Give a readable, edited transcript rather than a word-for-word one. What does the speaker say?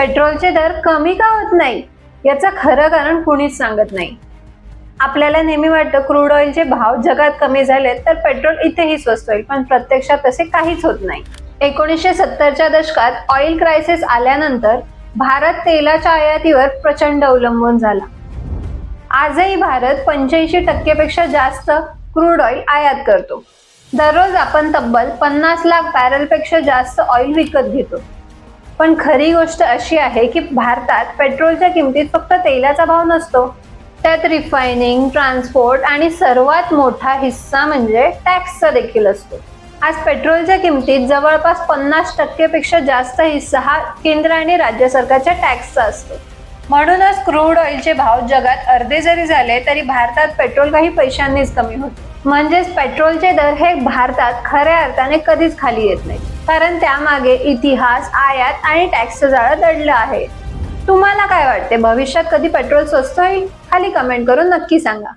पेट्रोलचे दर कमी का होत नाही याचं खरं कारण कुणीच सांगत नाही. आपल्याला नेहमी वाटतं क्रूड ऑइलचे भाव जगात कमी झाले तर पेट्रोल इथेही स्वस्त होईल, पण प्रत्यक्षात तसे काहीच होत नाही. 1970च्या दशकात ऑइल क्रायसिस आल्यानंतर भारत तेलाच्या आयातीवर प्रचंड अवलंबून झाला. आजही भारत 85% पेक्षा जास्त क्रूड ऑइल आयात करतो. दररोज आपण तब्बल 50 लाख बॅरलपेक्षा जास्त ऑइल विकत घेतो. पण खरी गोष्ट अशी आहे की भारतात पेट्रोलच्या किमतीत फक्त तेलाचा भाव नसतो, त्यात रिफायनिंग, ट्रान्सपोर्ट आणि सर्वात मोठा हिस्सा म्हणजे टॅक्सचा देखील असतो. आज पेट्रोलच्या किमतीत जवळपास 50% पेक्षा जास्त हिस्सा हा केंद्र आणि राज्य सरकारच्या टॅक्सचा असतो. म्हणूनच क्रूड ऑइलचे भाव जगात अर्धे जरी झाले तरी भारतात पेट्रोल काही पैशांनीच कमी होते. म्हणजेच पेट्रोलचे दर हे भारतात खऱ्या अर्थाने कधीच खाली येत नाही, कारण त्यामागे इतिहास, आयात आणि टॅक्सचं जाळं दडलं आहे. तुम्हाला काय वाटते, भविष्यात कधी पेट्रोल स्वस्त होईल? खाली कमेंट करून नक्की सांगा.